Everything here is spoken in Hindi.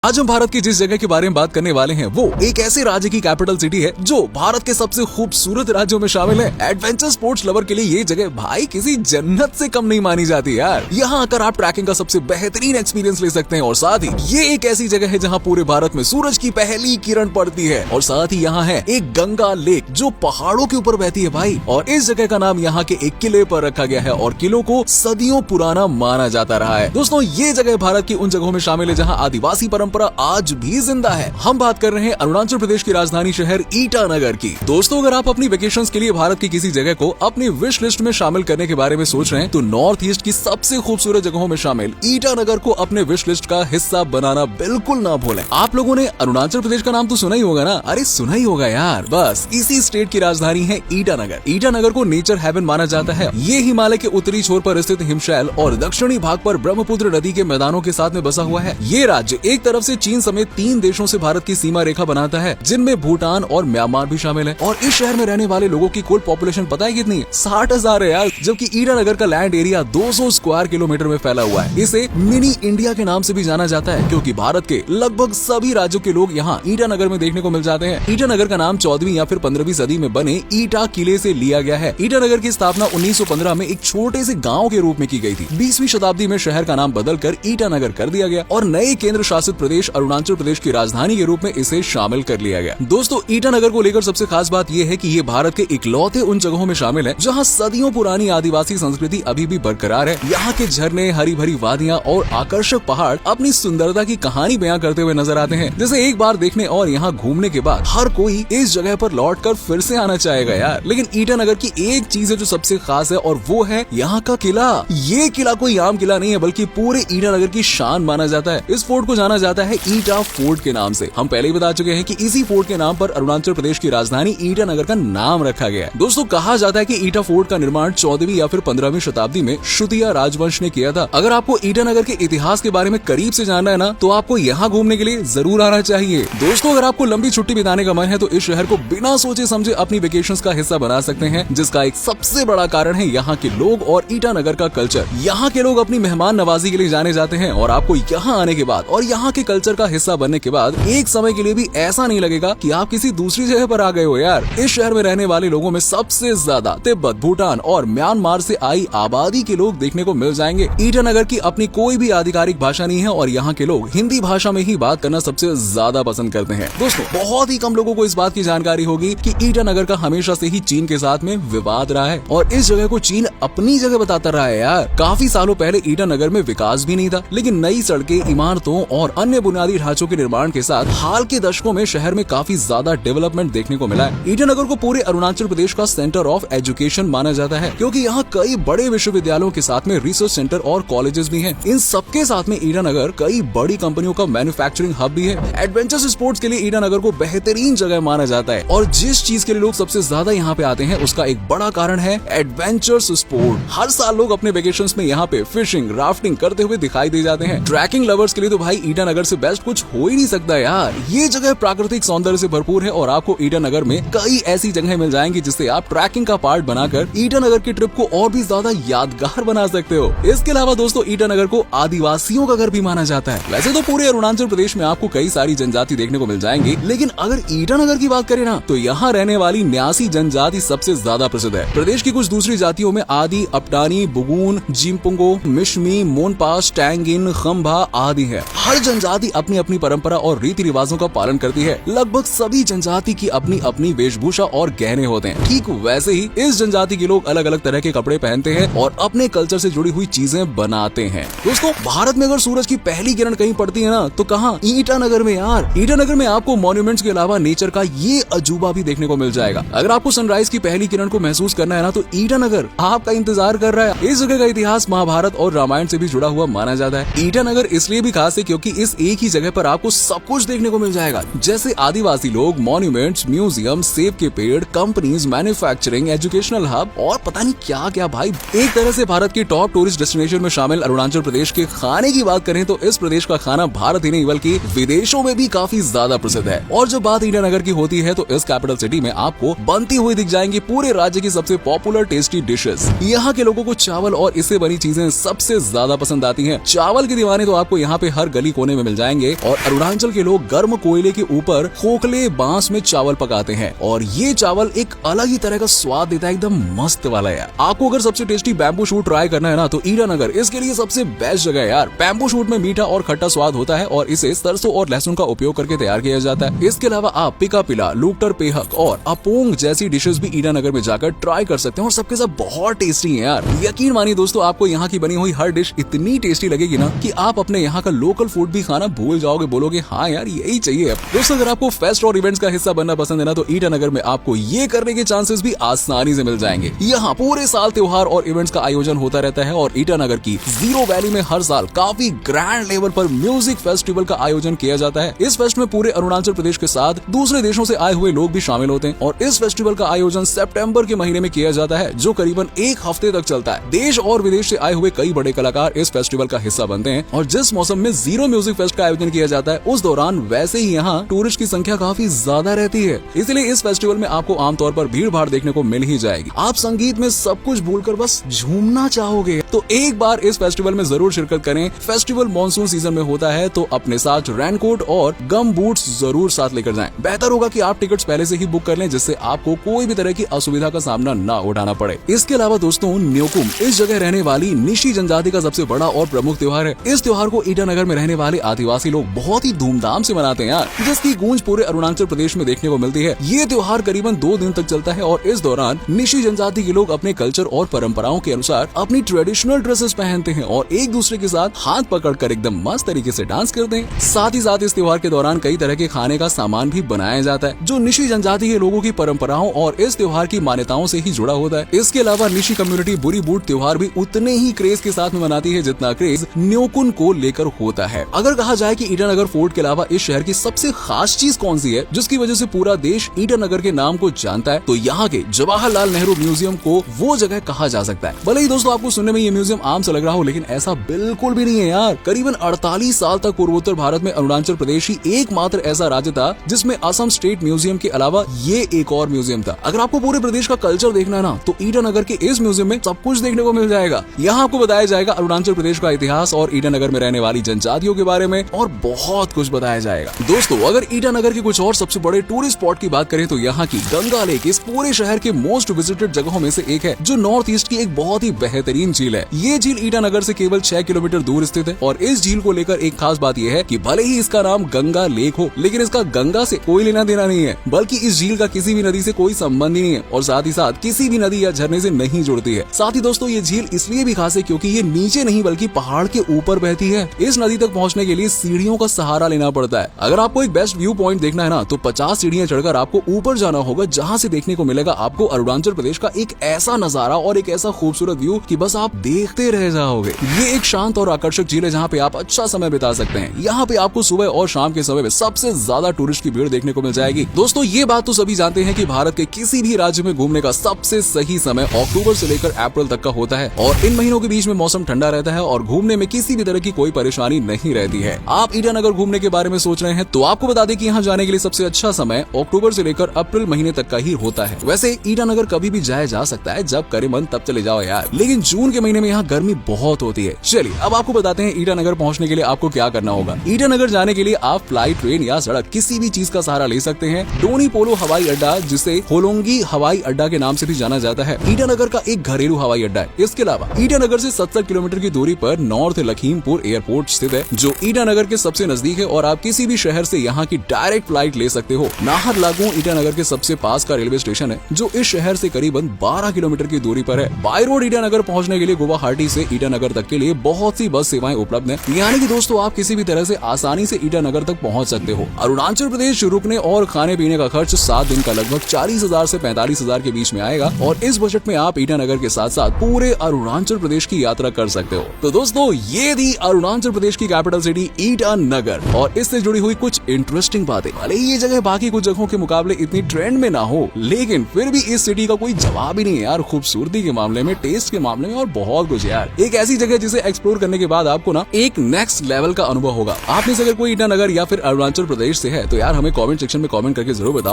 आज हम भारत की जिस जगह के बारे में बात करने वाले हैं वो एक ऐसे राज्य की कैपिटल सिटी है जो भारत के सबसे खूबसूरत राज्यों में शामिल है। एडवेंचर स्पोर्ट्स लवर के लिए ये जगह भाई किसी जन्नत से कम नहीं मानी जाती यार। यहाँ आकर आप ट्रैकिंग का सबसे बेहतरीन एक्सपीरियंस ले सकते हैं और साथ ही ये एक ऐसी जगह है जहाँ पूरे भारत में सूरज की पहली किरण पड़ती है और साथ ही यहाँ है एक गंगा लेक जो पहाड़ों के ऊपर बहती है भाई। और इस जगह का नाम यहाँ के एक किले पर रखा गया है और किलों को सदियों पुराना माना जाता रहा है। दोस्तों ये जगह भारत की उन जगहों में शामिल है जहाँ आदिवासी परंपरा आज भी जिंदा है। हम बात कर रहे हैं अरुणाचल प्रदेश की राजधानी शहर ईटानगर की। दोस्तों अगर आप अपनी वेकेशंस के लिए भारत की किसी जगह को अपनी विश लिस्ट में शामिल करने के बारे में सोच रहे हैं तो नॉर्थ ईस्ट की सबसे खूबसूरत जगहों में शामिल ईटानगर को अपने विश लिस्ट का हिस्सा बनाना बिल्कुल ना भूलें। आप लोगों ने अरुणाचल प्रदेश का नाम तो सुना ही होगा ना, अरे सुना ही होगा यार। बस इसी स्टेट की राजधानी है ईटानगर। ईटानगर को नेचर हेवन माना जाता है। ये हिमालय के उत्तरी छोर पर स्थित हिमशैल और दक्षिणी भाग पर ब्रह्मपुत्र नदी के मैदानों के साथ में बसा हुआ है। ये राज्य एक तरफ से चीन समेत 3 देशों से भारत की सीमा रेखा बनाता है जिनमें भूटान और म्यांमार भी शामिल है। और इस शहर में रहने वाले लोगों की कुल पॉपुलेशन पता है कितनी है? 60,000 है यार। जबकि ईटानगर का लैंड एरिया 200 स्क्वायर किलोमीटर में फैला हुआ है। इसे मिनी इंडिया के नाम से भी जाना जाता है क्योंकि भारत के लगभग सभी राज्यों के लोग यहाँ ईटानगर में देखने को मिल जाते हैं। ईटानगर का नाम 14वीं या फिर 15वीं सदी में बने ईटा किले से लिया गया है। ईटानगर की स्थापना 1915 में एक छोटे से गाँव के रूप में की गई थी। 20वीं शताब्दी में शहर का नाम बदलकर ईटानगर कर दिया गया और नए केंद्र शासित प्रदेश अरुणाचल प्रदेश की राजधानी के रूप में इसे शामिल कर लिया गया। दोस्तों ईटानगर को लेकर सबसे खास बात यह है कि ये भारत के इकलौते उन जगहों में शामिल है जहां सदियों पुरानी आदिवासी संस्कृति अभी भी बरकरार है। यहाँ के झरने, हरी भरी वादियाँ और आकर्षक पहाड़ अपनी सुंदरता की कहानी बयां करते हुए नजर आते हैं। जैसे एक बार देखने और यहाँ घूमने के बाद हर कोई इस जगह पर लौट कर फिर से आना चाहेगा यार। लेकिन ईटानगर की एक चीज है जो सबसे खास है और वो है यहाँ का किला। ये किला कोई आम किला नहीं है बल्कि पूरे ईटानगर की शान माना जाता है। इस फोर्ट को जाना जाता है ईटा फोर्ट के नाम से। हम पहले ही बता चुके हैं कि इसी फोर्ट के नाम पर अरुणाचल प्रदेश की राजधानी ईटानगर का नाम रखा गया है। दोस्तों कहा जाता है कि ईटा फोर्ट का निर्माण 14वीं या फिर 15वीं शताब्दी में शुतिया राजवंश ने किया था। अगर आपको ईटानगर के इतिहास के बारे में करीब से जानना है ना तो आपको यहाँ घूमने के लिए जरूर आना चाहिए। दोस्तों अगर आपको लंबी छुट्टी बिताने का मन है तो इस शहर को बिना सोचे समझे अपनी वेकेशंस का हिस्सा बना सकते हैं, जिसका एक सबसे बड़ा कारण है यहाँ के लोग और ईटानगर का कल्चर। यहाँ के लोग अपनी मेहमान नवाजी के लिए जाने जाते हैं और आपको यहाँ आने के बाद और यहाँ के कल्चर का हिस्सा बनने के बाद एक समय के लिए भी ऐसा नहीं लगेगा कि आप किसी दूसरी जगह पर आ गए हो यार। इस शहर में रहने वाले लोगों में सबसे ज्यादा तिब्बत, भूटान और म्यांमार से आई आबादी के लोग देखने को मिल जाएंगे। ईटानगर की अपनी कोई भी आधिकारिक भाषा नहीं है और यहाँ के लोग हिंदी भाषा में ही बात करना सबसे ज्यादा पसंद करते हैं। दोस्तों बहुत ही कम लोगों को इस बात की जानकारी होगी कि ईटानगर का हमेशा से ही चीन के साथ में विवाद रहा है और इस जगह को चीन अपनी जगह बताता रहा है यार। काफी सालों पहले ईटानगर में विकास भी नहीं था, लेकिन नई सड़कें, इमारतों और अन्य बुनियादी ढांचों के निर्माण के साथ हाल के दशकों में शहर में काफी ज्यादा डेवलपमेंट देखने को मिला है। ईटानगर को पूरे अरुणाचल प्रदेश का सेंटर ऑफ एजुकेशन माना जाता है क्योंकि यहाँ कई बड़े विश्वविद्यालयों के साथ में रिसर्च सेंटर और कॉलेजेस भी हैं। इन सबके साथ में ईटानगर कई बड़ी कंपनियों का मैन्युफैक्चरिंग हब भी है। एडवेंचर स्पोर्ट्स के लिए ईटानगर को बेहतरीन जगह माना जाता है और जिस चीज के लिए लोग सबसे ज्यादा यहाँ पे आते हैं उसका एक बड़ा कारण है एडवेंचर्स स्पोर्ट। हर साल लोग अपने वेकेशंस में यहाँ पे फिशिंग, राफ्टिंग करते हुए दिखाई दे जाते हैं। ट्रैकिंग लवर्स के लिए तो भाई ईटानगर से बेस्ट कुछ हो ही नहीं सकता यार। ये जगह प्राकृतिक सौंदर्य से भरपूर है और आपको ईटानगर में कई ऐसी जगह मिल जाएंगी जिससे आप ट्रैकिंग का पार्ट बनाकर ईटानगर की ट्रिप को और भी ज्यादा यादगार बना सकते हो। इसके अलावा दोस्तों ईटानगर को आदिवासियों का घर भी माना जाता है। वैसे तो पूरे अरुणाचल प्रदेश में आपको कई सारी जनजाति देखने को मिल जाएंगी, लेकिन अगर ईटानगर की बात करें ना तो यहाँ रहने वाली न्यासी जनजाति सबसे ज्यादा प्रसिद्ध है। प्रदेश की कुछ दूसरी जातियों में आदि, अपटानी, बुगुन, जिम्पुंगो, मिशमी, मोनपास, टैंगिन, खम्भा आदि है। हर जनजाति अपनी अपनी परंपरा और रीति रिवाजों का पालन करती है। लगभग सभी जनजाति की अपनी अपनी वेशभूषा और गहने होते हैं। ठीक वैसे ही इस जनजाति के लोग अलग अलग तरह के कपड़े पहनते हैं और अपने कल्चर से जुड़ी हुई चीजें बनाते हैं। दोस्तों भारत में अगर सूरज की पहली किरण कहीं पड़ती है ना तो कहाँ? ईटानगर में यार। ईटानगर में आपको मॉन्यूमेंट्स के अलावा नेचर का ये अजूबा भी देखने को मिल जाएगा। अगर आपको सनराइज की पहली किरण को महसूस करना है ना तो ईटानगर आपका इंतजार कर रहा है। इस जगह का इतिहास महाभारत और रामायण से भी जुड़ा हुआ माना जाता है। ईटानगर इसलिए भी खास है क्योंकि इस एक ही जगह पर आपको सब कुछ देखने को मिल जाएगा, जैसे आदिवासी लोग, मॉन्यूमेंट्स, म्यूजियम, सेब के पेड़, कंपनीज, मैन्युफैक्चरिंग, एजुकेशनल हब और पता नहीं क्या क्या भाई। एक तरह से भारत की टॉप टूरिस्ट डेस्टिनेशन में शामिल अरुणाचल प्रदेश के खाने की बात करें तो इस प्रदेश का खाना भारत ही नहीं बल्कि विदेशों में भी काफी ज्यादा प्रसिद्ध है। और जब बात ईटानगर की होती है तो इस कैपिटल सिटी में आपको बनती हुई दिख जाएंगी पूरे राज्य की सबसे पॉपुलर टेस्टी डिशेस। यहाँ के लोगों को चावल और इससे बनी चीजें सबसे ज्यादा पसंद आती हैं। चावल के दीवाने तो आपको यहाँ पे हर गली कोने में मिल मिल जाएंगे। और अरुणाचल के लोग गर्म कोयले के ऊपर खोखले बांस में चावल पकाते हैं और ये चावल एक अलग ही तरह का स्वाद देता है, एकदम मस्त वाला यार। आपको अगर सबसे टेस्टी बैम्बू शूट ट्राई करना है ना तो ईटानगर इसके लिए सबसे बेस्ट जगह है यार। बैम्बू शूट में मीठा और खट्टा स्वाद होता है और इसे सरसों और लहसुन का उपयोग करके तैयार किया जाता है। इसके अलावा आप पिका पिला, लूकटर पेहक और अपोंग जैसी डिशेस भी ईटानगर में जाकर ट्राई कर सकते हैं और सबके सब बहुत टेस्टी है यार। यकीन मानिए दोस्तों, आपको यहाँ की बनी हुई हर डिश इतनी टेस्टी लगेगी ना कि आप अपने यहाँ का लोकल फूड भी खाना भूल जाओगे, बोलोगे हाँ यार यही चाहिए अब। दोस्तों अगर आपको फेस्ट और इवेंट्स का हिस्सा बनना पसंद है ना तो ईटानगर में आपको ये करने के चांसेस भी आसानी से मिल जाएंगे। यहाँ पूरे साल त्योहार और इवेंट्स का आयोजन होता रहता है और ईटानगर की जीरो वैली में हर साल काफी ग्रैंड लेवल पर म्यूजिक फेस्टिवल का आयोजन किया जाता है। इस फेस्ट में पूरे अरुणाचल प्रदेश के साथ दूसरे देशों से आए हुए लोग भी शामिल होते हैं और इस फेस्टिवल का आयोजन सितंबर के महीने में किया जाता है जो करीबन एक हफ्ते तक चलता है। देश और विदेश से आए हुए कई बड़े कलाकार इस फेस्टिवल का हिस्सा बनते हैं और जिस मौसम में जीरो म्यूजिक फेस्ट का आयोजन किया जाता है उस दौरान वैसे ही यहाँ टूरिस्ट की संख्या काफी ज्यादा रहती है, इसलिए इस फेस्टिवल में आपको आमतौर पर भीड़ भाड़ देखने को मिल ही जाएगी। आप संगीत में सब कुछ भूलकर बस झूमना चाहोगे तो एक बार इस फेस्टिवल में जरूर शिरकत करें। फेस्टिवल मानसून सीजन में होता है तो अपने साथ रेनकोट और गम बूट्स जरूर साथ लेकर जाएं। बेहतर होगा कि आप टिकट्स पहले से ही बुक कर लें जिससे आपको कोई भी तरह की असुविधा का सामना न उठाना पड़े। इसके अलावा दोस्तों न्योकुम इस जगह रहने वाली निशी जनजाति का सबसे बड़ा और प्रमुख त्योहार है। इस त्योहार को ईटानगर में रहने वाले आदिवासी लोग बहुत ही धूमधाम से मनाते हैं यार, जिसकी गूंज पूरे अरुणाचल प्रदेश में देखने को मिलती है। ये त्योहार करीबन 2 दिन तक चलता है और इस दौरान निशी जनजाति के लोग अपने कल्चर और परंपराओं के अनुसार अपनी ट्रेडिशनल ड्रेसेस पहनते हैं और एक दूसरे के साथ हाथ पकड़कर एकदम मस्त तरीके से डांस करते हैं। साथ ही साथ इस त्योहार के दौरान कई तरह के खाने का सामान भी बनाया जाता है जो निशी जनजाति के लोगों की परंपराओं और इस त्योहार की मान्यताओं से ही जुड़ा होता है। इसके अलावा निशी कम्युनिटी बुरी बूट त्योहार भी उतने ही क्रेज के साथ में मनाती है जितना क्रेज न्योकुन को लेकर होता है। अगर कहा जाए कि ईटानगर फोर्ट के अलावा इस शहर की सबसे खास चीज कौन सी है जिसकी वजह से पूरा देश ईटानगर के नाम को जानता है तो यहाँ के जवाहरलाल नेहरू म्यूजियम को वो जगह कहा जा सकता है। भले ही दोस्तों आपको सुनने में ये म्यूजियम आम सा लग रहा हो लेकिन ऐसा बिल्कुल भी नहीं है यार। करीबन 48 साल तक पूर्वोत्तर भारत में अरुणाचल प्रदेश ही एकमात्र ऐसा राज्य था जिसमें असम स्टेट म्यूजियम के अलावा ये एक और म्यूजियम था। अगर आपको पूरे प्रदेश का कल्चर देखना है ना तो ईटानगर के इस म्यूजियम में सब कुछ देखने को मिल जाएगा। यहाँ आपको बताया जाएगा अरुणाचल प्रदेश का इतिहास और ईटानगर में रहने वाली जनजातियों के बारे में और बहुत कुछ बताया जाएगा। दोस्तों अगर ईटानगर के कुछ और सबसे बड़े टूरिस्ट स्पॉट की बात करें तो यहाँ की गंगा लेक इस पूरे शहर के मोस्ट विजिटेड जगहों में से एक है जो नॉर्थ ईस्ट की एक बहुत ही बेहतरीन झील है। ये झील ईटानगर से केवल 6 किलोमीटर दूर स्थित है और इस झील को लेकर एक खास बात यह है कि भले ही इसका नाम गंगा लेक हो लेकिन इसका गंगा से कोई लेना देना नहीं है, बल्कि इस झील का किसी भी नदी से कोई संबंध ही नहीं है और साथ ही साथ किसी भी नदी या झरने से नहीं जुड़ती है। साथ ही दोस्तों ये झील इसलिए भी खास है क्योंकि ये नीचे नहीं बल्कि पहाड़ के ऊपर बहती है। इस नदी तक पहुँचने के लिए सीढ़ियों का सहारा लेना पड़ता है। अगर आपको एक बेस्ट व्यू पॉइंट देखना है ना तो 50 सीढ़ियां चढ़कर आपको ऊपर जाना होगा जहाँ से देखने को मिलेगा आपको अरुणाचल प्रदेश का एक ऐसा नजारा और एक ऐसा खूबसूरत व्यू कि बस आप देखते रह जाओगे। ये एक शांत और आकर्षक झील है जहाँ पे आप अच्छा समय बिता सकते हैं। यहाँ पे आपको सुबह और शाम के समय में सबसे ज्यादा टूरिस्ट की भीड़ देखने को मिल जाएगी। दोस्तों ये बात तो सभी जानते हैं कि भारत के किसी भी राज्य में घूमने का सबसे सही समय अक्टूबर से लेकर अप्रैल तक का होता है और इन महीनों के बीच में मौसम ठंडा रहता है और घूमने में किसी भी तरह की कोई परेशानी नहीं रहती है। आप ईटानगर घूमने के बारे में सोच रहे हैं तो आपको बता दें कि यहाँ जाने के लिए सबसे अच्छा समय अक्टूबर से लेकर अप्रैल महीने तक का ही होता है। वैसे ईटानगर कभी भी जाया जा सकता है, जब करे मन तब चले जाओ यार, लेकिन जून के महीने में यहाँ गर्मी बहुत होती है। चलिए अब आपको बताते हैं ईटानगर पहुँचने के लिए आपको क्या करना होगा। ईटानगर जाने के लिए आप फ्लाइट, ट्रेन या सड़क किसी भी चीज का सहारा ले सकते हैं। डोनी पोलो हवाई अड्डा जिसे होलोंगी हवाई अड्डा के नाम से भी जाना जाता है ईटानगर का एक घरेलू हवाई अड्डा है। इसके अलावा ईटानगर से 70 किलोमीटर की दूरी पर नॉर्थ लखीमपुर एयरपोर्ट स्थित है जो ईटानगर के सबसे नजदीक है और आप किसी भी शहर से यहाँ की डायरेक्ट फ्लाइट ले सकते हो। नाहरलागुन ईटानगर के सबसे पास का रेलवे स्टेशन है जो इस शहर से करीबन 12 किलोमीटर की दूरी पर है। बाय रोड ईटानगर पहुँचने के लिए गुवाहाटी से ईटानगर तक के लिए बहुत सी बस सेवाएं उपलब्ध है, यानी कि दोस्तों आप किसी भी तरह से आसानी से ईटानगर तक पहुँच सकते हो। अरुणाचल प्रदेश रुकने और खाने पीने का खर्च 7 दिन का लगभग 40,000 से 45,000 के बीच में आएगा और इस बजट में आप ईटानगर के साथ साथ पूरे अरुणाचल प्रदेश की यात्रा कर सकते हो। तो दोस्तों ये थी अरुणाचल प्रदेश की कैपिटल सिटी ईटानगर और इससे जुड़ी हुई कुछ इंटरेस्टिंग बातें। भले ही ये जगह बाकी कुछ जगहों के मुकाबले इतनी ट्रेंड में ना हो लेकिन फिर भी इस सिटी का कोई जवाब ही नहीं है यार, खूबसूरती के मामले में, टेस्ट के मामले में और बहुत कुछ यार। एक ऐसी जगह जिसे एक्सप्लोर करने के बाद आपको ना एक नेक्स्ट लेवल का अनुभव होगा। आप में से अगर कोई ईटानगर या फिर अरुणाचल प्रदेश से है तो यार हमें कमेंट सेक्शन में कमेंट करके जरूर बताओ।